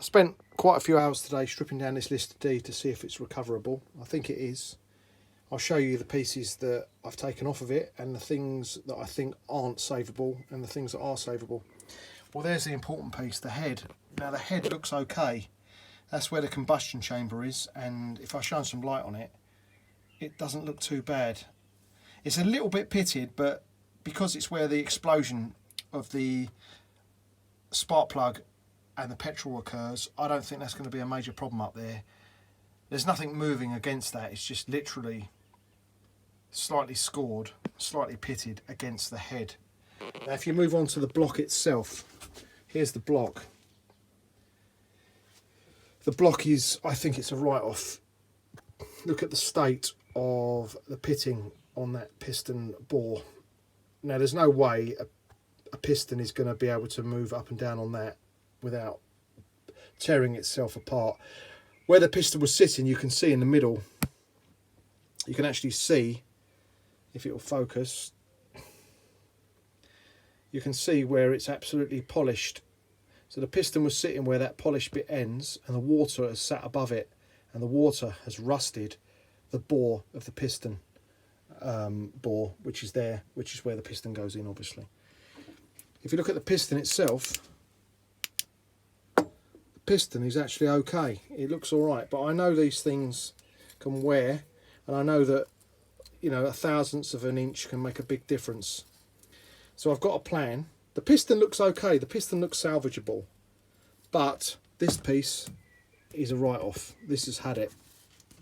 I spent quite a few hours today stripping down this Lister D to see if it's recoverable. I think it is. I'll show you the pieces that I've taken off of it and the things that I think aren't savable and the things that are savable. Well, there's the important piece, the head. Now the head looks okay. That's where the combustion chamber is, and if I shine some light on it, it doesn't look too bad. It's a little bit pitted, but because it's where the explosion of the spark plug and the petrol occurs, I don't think that's going to be a major problem up there. There's nothing moving against that, it's just literally slightly scored, slightly pitted against the head. Now if you move on to the block itself, here's the block. The block is, I think it's a write-off. Look at the state of the pitting on that piston bore. Now there's no way a piston is going to be able to move up and down on that without tearing itself apart. Where the piston was sitting, you can see in the middle, you can actually see, if it will focus, you can see where it's absolutely polished. So the piston was sitting where that polished bit ends, and the water has sat above it, and the water has rusted the bore of the piston bore, which is there, which is where the piston goes in, obviously. If you look at the piston itself, the piston is actually okay. It looks all right, but I know these things can wear, and I know that, you know, a thousandth of an inch can make a big difference. So I've got a plan. The piston looks okay, the piston looks salvageable, but this piece is a write-off. This has had it.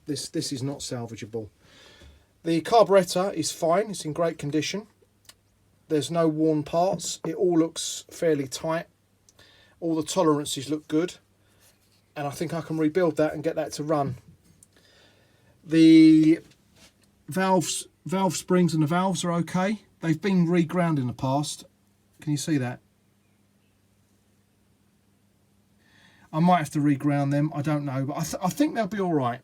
This is not salvageable. The carburettor is fine, it's in great condition. There's no worn parts, it all looks fairly tight. All the tolerances look good, and I think I can rebuild that and get that to run. The valve springs and the valves are okay. They've been reground in the past. Can you see that? I might have to reground them, I don't know, but I think they'll be all right.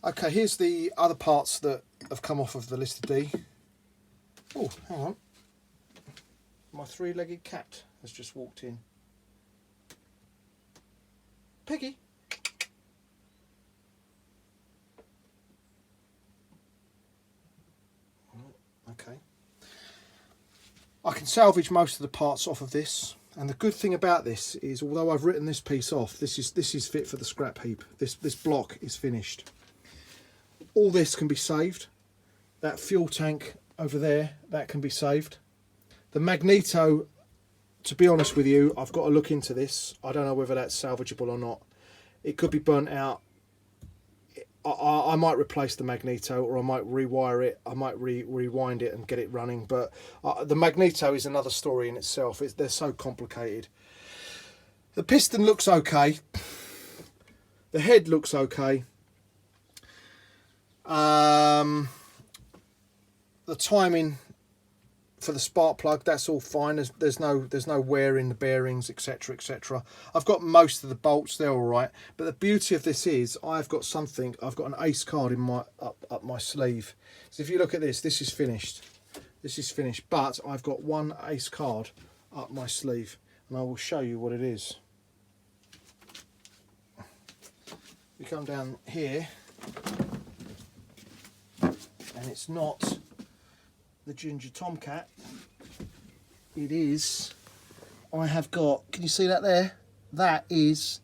Okay, here's the other parts that have come off of the Lister D. Oh, hang on. My three-legged cat has just walked in. Peggy. Okay. I can salvage most of the parts off of this, and the good thing about this is, although I've written this piece off, this is fit for the scrap heap. This block is finished. All this can be saved. That fuel tank over there, that can be saved. The magneto, to be honest with you, I've got to look into this. I don't know whether that's salvageable or not. It could be burnt out. I might replace the magneto, or I might rewire it. I might rewind it and get it running. But the magneto is another story in itself. They're so complicated. The piston looks okay. The head looks okay. The timing for the spark plug, that's all fine. There's no wear in the bearings, etc, etc. I've got most of the bolts, they're all right. But the beauty of this is I've got an ace card in my up my sleeve. So if you look at this, this is finished. This is finished, but I've got one ace card up my sleeve, and I will show you what it is. You come down here, and it's not the Ginger Tomcat. It is, I have got, can you see that there? That is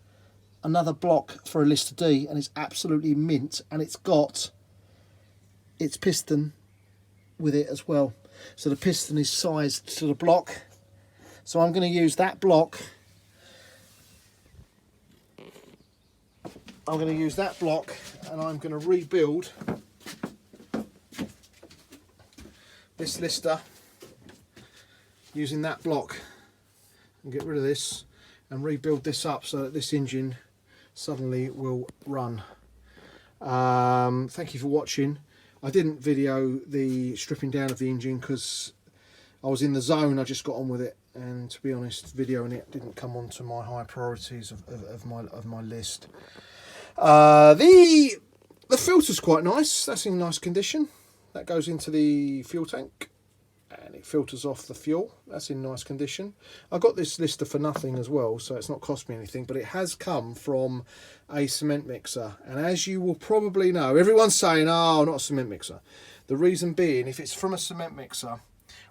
another block for a Lister D, and it's absolutely mint, and it's got its piston with it as well. So the piston is sized to the block. So I'm going to use that block. I'm going to use that block, and I'm going to rebuild this Lister using that block, and get rid of this and rebuild this up so that this engine suddenly will run. Thank you for watching. I didn't video the stripping down of the engine because I was in the zone. I just got on with it, and to be honest, videoing it didn't come onto my high priorities of my list. The filter's quite nice. That's in nice condition. That goes into the fuel tank, and it filters off the fuel. That's in nice condition. I got this Lister for nothing as well, so it's not cost me anything, but it has come from a cement mixer. And as you will probably know, everyone's saying, oh, not a cement mixer. The reason being, if it's from a cement mixer,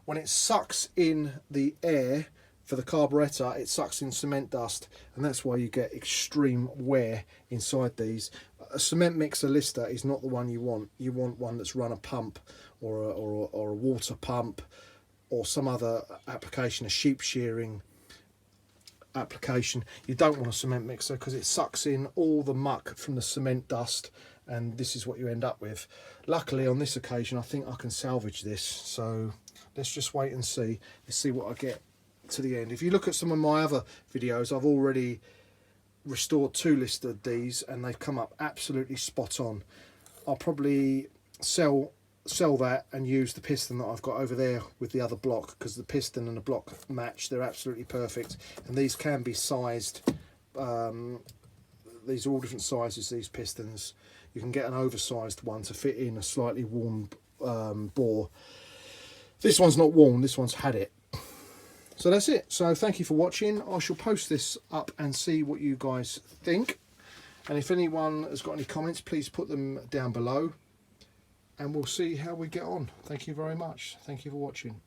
when it sucks in the air for the carburettor, it sucks in cement dust, and that's why you get extreme wear inside these. A cement mixer Lister is not the one you want. You want one that's run a pump or a water pump or some other application, a sheep shearing application. You don't want a cement mixer because it sucks in all the muck from the cement dust, and this is what you end up with. Luckily on this occasion I think I can salvage this, so let's just wait and see. Let's see what I get to the end. If you look at some of my other videos, I've already restored 2 Lister Ds and they've come up absolutely spot on. I'll probably sell that and use the piston that I've got over there with the other block, because the piston and the block match. They're absolutely perfect, and these can be sized. These are all different sizes, these pistons. You can get an oversized one to fit in a slightly worn bore. This one's not worn, this one's had it. So that's it. So thank you for watching. I shall post this up and see what you guys think, and if anyone has got any comments, please put them down below and we'll see how we get on. Thank you very much. Thank you for watching.